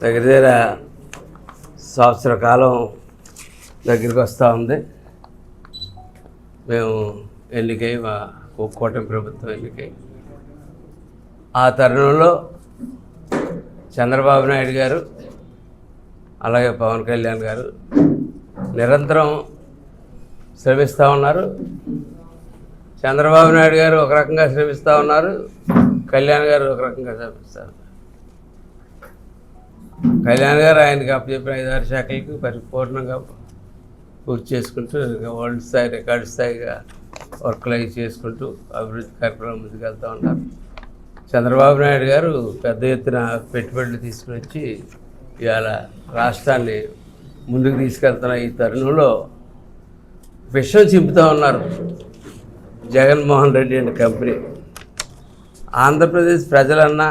దగ్గర దగ్గర సంవత్సర కాలం దగ్గరికి వస్తూ ఉంది. మేము ఎన్నికై మా కూటమి ప్రభుత్వం ఎన్నికై ఆ తరుణంలో చంద్రబాబు నాయుడు గారు అలాగే పవన్ కళ్యాణ్ గారు నిరంతరం శ్రమిస్తూ ఉన్నారు. చంద్రబాబు నాయుడు గారు ఒక రకంగా శ్రమిస్తూ ఉన్నారు, కళ్యాణ్ గారు ఒక రకంగా శ్రమిస్తారు. కళ్యాణ్ గారు ఆయనకి అప్పచెప్పిన 5-6 శాఖలకి పరిపూర్ణంగా పూర్తి చేసుకుంటూ వరల్డ్ స్థాయి రికార్డు స్థాయిగా వర్క్లు అవి చేసుకుంటూ అభివృద్ధి కార్యక్రమం ముందుకెళ్తూ ఉన్నారు. చంద్రబాబు నాయుడు గారు పెద్ద ఎత్తున పెట్టుబడులు తీసుకుని వచ్చి ఇవాళ రాష్ట్రాన్ని ముందుకు తీసుకెళ్తున్న ఈ తరుణంలో విషయం చింపుతూ ఉన్నారు. జగన్మోహన్ రెడ్డి అండ్ కంపెనీ ఆంధ్రప్రదేశ్ ప్రజలన్నా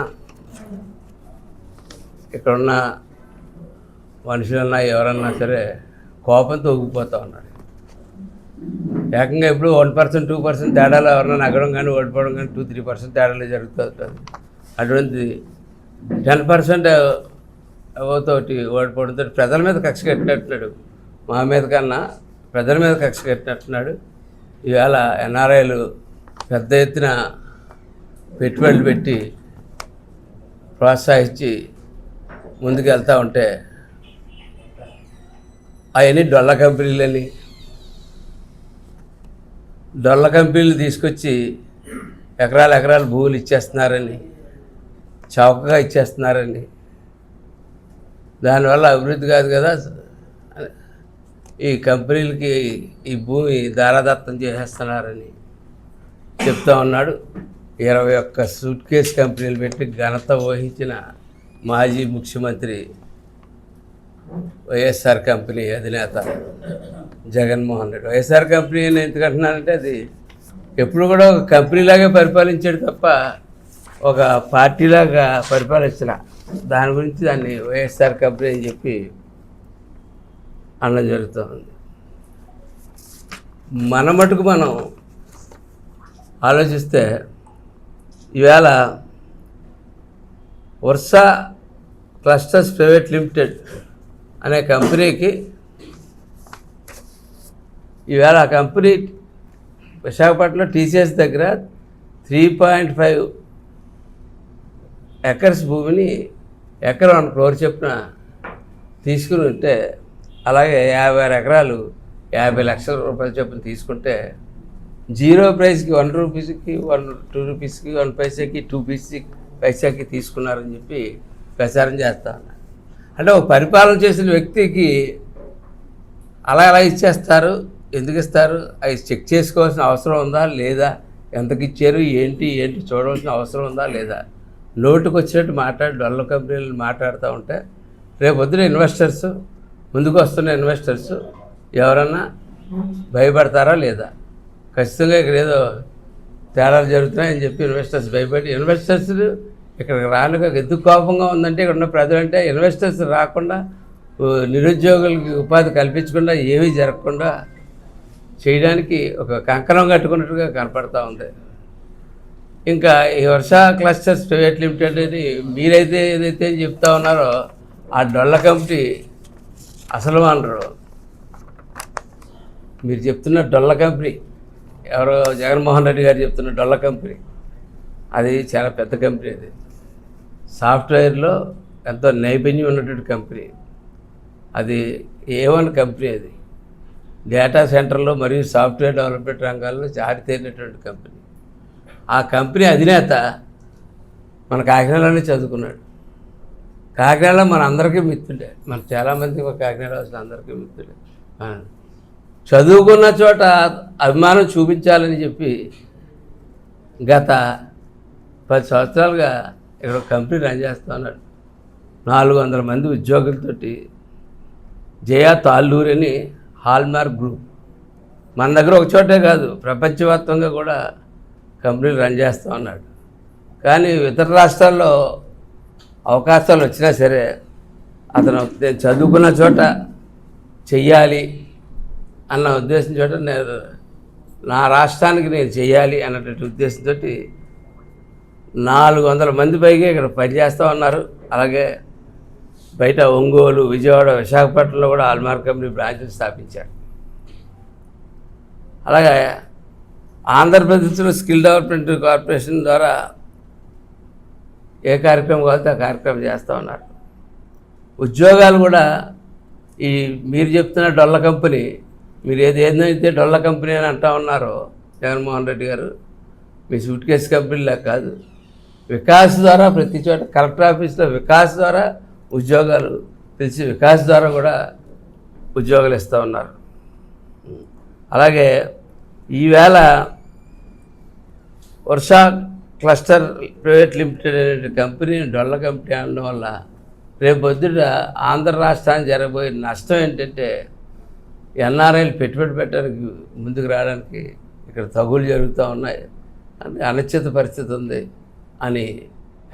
ఇక్కడున్న మనుషులన్నా ఎవరన్నా సరే కోపంతో ఊగిపోతూ ఉన్నాడు. ఏకంగా ఎప్పుడు 1%, 2% తేడాలు ఎవరన్నా నగ్గడం కానీ ఓడిపోవడం కానీ 2-3% తేడాలు జరుగుతూ ఉంటుంది. అటువంటి 10% అవతోటి ఓడిపోవడంతో ప్రజల మీద కక్ష కట్టినట్టున్నాడు. మా మీద కన్నా ప్రజల మీద కక్ష కట్టినట్టున్నాడు. ఇవాళ ఎన్ఆర్ఐలు పెద్ద ఎత్తున పెట్టుబడులు పెట్టి ప్రోత్సహించి ముందుకు వెళ్తూ ఉంటే అవన్నీ డొల్ల కంపెనీలు తీసుకొచ్చి ఎకరాలు భూములు ఇచ్చేస్తున్నారని, చౌకగా ఇచ్చేస్తున్నారని, దానివల్ల అభివృద్ధి కాదు కదా, ఈ కంపెనీలకి ఈ భూమి దారాదత్తం చేసేస్తున్నారని చెప్తా ఉన్నాడు. 21 సూట్ కేస్ కంపెనీలు పెట్టి ఘనత వహించిన మాజీ ముఖ్యమంత్రి వైఎస్ఆర్ కంపెనీ అధినేత జగన్మోహన్ రెడ్డి. వైఎస్ఆర్ కంపెనీ అని ఎందుకంటున్నానంటే అది ఎప్పుడు కూడా ఒక కంపెనీలాగే పరిపాలించాడు తప్ప ఒక పార్టీలాగా పరిపాలించిన దాని గురించి దాన్ని వైఎస్ఆర్ కంపెనీ అని చెప్పి అనడం జరుగుతుంది. మన మటుకు మనం ఆలోచిస్తే ఈవేళ వర్షా క్లస్టర్స్ ప్రైవేట్ లిమిటెడ్ అనే కంపెనీకి ఈవేళ ఆ కంపెనీ విశాఖపట్నంలో టీసీఎస్ దగ్గర 3.5 ఎకర్స్ భూమిని ఎకరం 1 crore చొప్పున తీసుకుని ఉంటే, అలాగే 56 ఎకరాలు 50 లక్షల రూపాయల చొప్పున తీసుకుంటే 0 ప్రైస్కి 1 రూపీస్కి 2 రూపీస్కి 1 పైసాకి 2 పైసాకి తీసుకున్నారని చెప్పి ప్రచారం చేస్తా ఉన్నారు. అంటే ఒక పరిపాలన చేసిన వ్యక్తికి అలా ఇచ్చేస్తారు. ఎందుకు ఇస్తారు? అవి చెక్ చేసుకోవాల్సిన అవసరం ఉందా లేదా, ఎంతకి ఇచ్చారు ఏంటి చూడవలసిన అవసరం ఉందా లేదా, నోటుకు వచ్చినట్టు డొల్ల కంపెనీలు మాట్లాడుతూ ఉంటే రేపొద్దున ఇన్వెస్టర్స్, ముందుకు వస్తున్న ఇన్వెస్టర్స్ ఎవరన్నా భయపడతారా లేదా? ఖచ్చితంగా ఇక్కడ ఏదో తేడాలు జరుగుతున్నాయని చెప్పి ఇన్వెస్టర్స్ ఇన్వెస్టర్స్ ఇక్కడికి రానుక ఎందుకు కోపంగా ఉందంటే, ఇక్కడ ఉన్న ప్రజలంటే ఇన్వెస్టర్స్ రాకుండా, నిరుద్యోగులకి ఉపాధి కల్పించకుండా, ఏమీ జరగకుండా చేయడానికి ఒక కంకణం కట్టుకున్నట్టుగా కనపడతా ఉంది. ఇంకా ఈ వర్షా క్లస్టర్స్ ప్రైవేట్ లిమిటెడ్ అని మీరైతే ఏదైతే చెప్తా ఉన్నారో ఆ డొల్ల కంపెనీ అసలు అనరు. మీరు చెప్తున్న డొల్ల కంపెనీ ఎవరో జగన్మోహన్ రెడ్డి గారు చెప్తున్న డొల్ల కంపెనీ అది చాలా పెద్ద కంపెనీ. అది సాఫ్ట్వేర్లో ఎంతో నైపుణ్యం ఉన్నటువంటి కంపెనీ. అది A1 కంపెనీ. అది డేటా సెంటర్లో మరియు సాఫ్ట్వేర్ డెవలప్మెంట్ రంగాల్లో జారితేరినటువంటి కంపెనీ. ఆ కంపెనీ అధినేత మన కాకినాడలోనే చదువుకున్నాడు. కాకినాడలో మన అందరికీ మిత్రుడే, మన చాలామంది కాకినాడ అసలు అందరికీ మిత్రుడే. చదువుకున్న చోట అభిమానం చూపించాలని చెప్పి గత 10 సంవత్సరాలుగా ఇక్కడ కంపెనీ రన్ చేస్తూ ఉన్నాడు. 400 మంది ఉద్యోగులతోటి జయా తాళ్ళూరు అని హాల్మార్క్ గ్రూప్ మన దగ్గర ఒక చోటే కాదు, ప్రపంచవ్యాప్తంగా కూడా కంపెనీలు రన్ చేస్తూ ఉన్నాడు. కానీ ఇతర రాష్ట్రాల్లో అవకాశాలు వచ్చినా సరే అతను నేను చదువుకున్న చోట చెయ్యాలి అన్న ఉద్దేశం చోట నా రాష్ట్రానికి నేను చెయ్యాలి అన్నటువంటి ఉద్దేశంతో 400 మంది పైగా ఇక్కడ పనిచేస్తూ ఉన్నారు. అలాగే బయట ఒంగోలు, విజయవాడ, విశాఖపట్నంలో కూడా హాల్మార్క్ కంపెనీ బ్రాంచ్లు స్థాపించారు. అలాగే ఆంధ్రప్రదేశ్లో స్కిల్ డెవలప్మెంట్ కార్పొరేషన్ ద్వారా ఏ కార్యక్రమం కావాలితే ఆ కార్యక్రమం చేస్తూ ఉన్నారు. ఉద్యోగాలు కూడా ఈ మీరు చెప్తున్న డొల్ల కంపెనీ, మీరు ఏదైతే డొల్ల కంపెనీ అని అంటూ ఉన్నారో జగన్మోహన్ రెడ్డి గారు, మీ సూట్ కేసు కంపెనీలా కాదు. వికాస్ ద్వారా ప్రతి చోట కలెక్టర్ ఆఫీస్లో వికాస్ ద్వారా ఉద్యోగాలు తెలిసి వికాస్ ద్వారా కూడా ఉద్యోగాలు ఇస్తూ ఉన్నారు. అలాగే ఈవేళ వర్ష క్లస్టర్ ప్రైవేట్ లిమిటెడ్ అనే కంపెనీ డొల్ల కంపెనీ అనడం వల్ల రేపు పొద్దుట ఆంధ్ర రాష్ట్రానికి జరగబోయే నష్టం ఏంటంటే ఎన్ఆర్ఐలు పెట్టుబడి పెట్టడానికి ముందుకు రావడానికి ఇక్కడ తగులు జరుగుతూ ఉన్నాయి, అనిశ్చిత పరిస్థితి ఉంది అని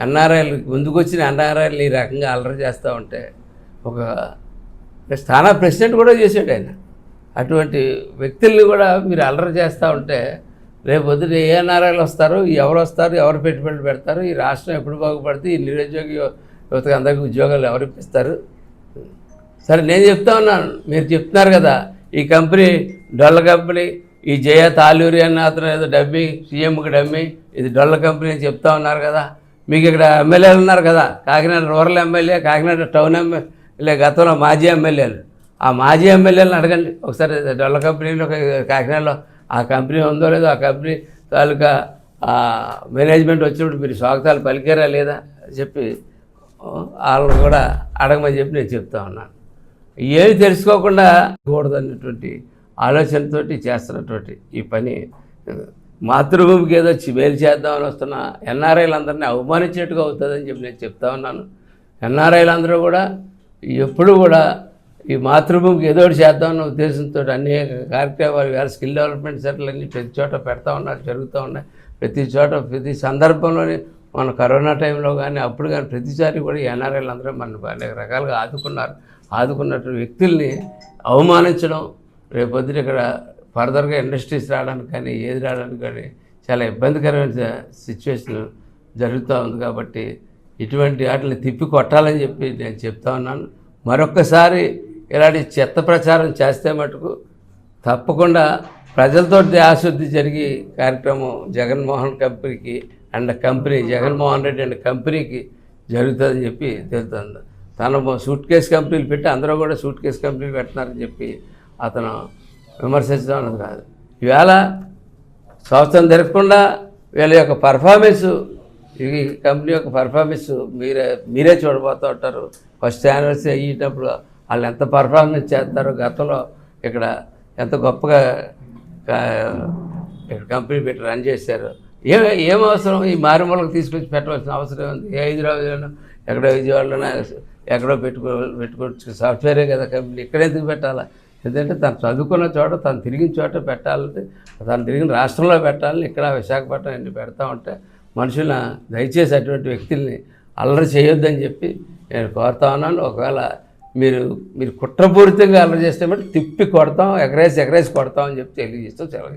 ఎన్ఆర్ఐలు ముందుకు వచ్చిన ఎన్ఆర్ఐలు ఈ రకంగా అల్లరి చేస్తూ ఉంటే ఒక స్థానా ప్రెసిడెంట్ కూడా చేశాడు ఆయన. అటువంటి వ్యక్తుల్ని కూడా మీరు అల్లరి చేస్తూ ఉంటే రేపు పొద్దున ఏ ఎన్ఆర్ఐలు వస్తారు, ఎవరు వస్తారు, ఎవరు పెట్టుబడులు పెడతారు, ఈ రాష్ట్రం ఎప్పుడు బాగుపడితే ఈ నిరుద్యోగ యువతకు అందరికీ ఉద్యోగాలు ఎవరు ఇప్పిస్తారు? సరే నేను చెప్తా ఉన్నాను, మీరు చెప్తున్నారు కదా ఈ కంపెనీ డొల్ల కంపెనీ, ఈ జయ తాలూరి అన్న అతను ఏదో డబ్బి సీఎంకి డమ్మి, ఇది డొల్ల కంపెనీ అని చెప్తా ఉన్నారు కదా. మీకు ఇక్కడ ఎమ్మెల్యేలు ఉన్నారు కదా, Kakinada rural MLA, Kakinada town MLA, గతంలో మాజీ ఎమ్మెల్యేలు. ఆ మాజీ ఎమ్మెల్యేలను అడగండి ఒకసారి, డొల్ల కంపెనీలో కాకినాడలో ఆ కంపెనీ ఉందో లేదో, ఆ కంపెనీ తాలూకా మేనేజ్మెంట్ వచ్చినప్పుడు మీరు స్వాగతాలు పలికారా లేదా చెప్పి వాళ్ళని కూడా అడగమని చెప్పి నేను చెప్తా ఉన్నాను. ఏమి తెలుసుకోకుండా కూడదన్నటువంటి ఆలోచనతోటి చేస్తున్నటువంటి ఈ పని మాతృభూమికి ఏదో మేలు చేద్దామని వస్తున్న ఎన్ఆర్ఐలందరినీ అవమానించేట్టుగా అవుతుందని చెప్పి నేను చెప్తా ఉన్నాను. ఎన్ఆర్ఐలందరూ కూడా ఎప్పుడు కూడా ఈ మాతృభూమికి ఏదో ఒకటి చేద్దామన్న ఉద్దేశంతో అనేక కార్యక్రమాలు వేరే స్కిల్ డెవలప్మెంట్ సెంటర్లు అన్నీ ప్రతి చోట పెడతా ఉన్నారు, జరుగుతూ ఉన్నాయి. ప్రతి చోట ప్రతి సందర్భంలోనే మన కరోనా టైంలో కానీ అప్పుడు కానీ ప్రతిసారి కూడా ఎన్ఆర్ఐలు అందరూ మన అనేక రకాలుగా ఆదుకున్నటువంటి వ్యక్తుల్ని అవమానించడం రేపొద్దున ఇక్కడ ఫర్దర్గా ఇండస్ట్రీస్ రావడానికి కానీ ఏది రావడానికి కానీ చాలా ఇబ్బందికరమైన సిచ్యువేషన్ జరుగుతూ ఉంది. కాబట్టి ఇటువంటి వాటిని తిప్పి కొట్టాలని చెప్పి నేను చెప్తా ఉన్నాను. మరొక్కసారి ఇలాంటి చెత్త ప్రచారం చేస్తే మటుకు తప్పకుండా ప్రజలతో ఆశుద్ధి జరిగి కార్యక్రమం జగన్మోహన్ కంపెనీకి and company Jaganmohan Reddy and కంపెనీకి జరుగుతుందని చెప్పి తెలుస్తుంది. తను సూట్ కేసు కంపెనీలు పెట్టి అందరూ కూడా సూట్ కేసు కంపెనీలు పెడుతున్నారని చెప్పి అతను విమర్శించడం అన్నది కాదు. ఈవేళ సంవత్సరం జరగకుండా వీళ్ళ యొక్క పర్ఫార్మెన్సు, ఈ కంపెనీ యొక్క పర్ఫార్మెన్స్ మీరే చూడబోతూ ఉంటారు. ఫస్ట్ యానివర్సరీ అయ్యేటప్పుడు వాళ్ళు ఎంత పర్ఫార్మెన్స్ చేస్తారో, గతంలో ఇక్కడ ఎంత గొప్పగా ఇక్కడ కంపెనీ పెట్టి రన్ చేశారు. ఏం అవసరం ఈ మారుమూలకు తీసుకొచ్చి పెట్టవలసిన అవసరం ఉంది? ఏ హైదరాబాద్లోనో ఎక్కడో విజయవాడలోనో ఎక్కడో పెట్టుకోవచ్చు, సాఫ్ట్వేరే కదా కంపెనీ, ఇక్కడ ఎందుకు పెట్టాలా? ఎందుకంటే తను చదువుకున్న చోట, తను తిరిగిన చోట పెట్టాలంటే, తను తిరిగిన రాష్ట్రంలో పెట్టాలని ఇక్కడ విశాఖపట్నం ఎన్ని పెడతా ఉంటే మనుషులను దయచేసి అటువంటి వ్యక్తుల్ని అల్లరి చేయొద్దని చెప్పి నేను కోరుతా ఉన్నాను. ఒకవేళ మీరు కుట్రపూరితంగా అల్లరి చేస్తే బట్టి తిప్పి కొడతాం, ఎగరేసి కొడతామని చెప్పి తెలియజేస్తూ సెలవు.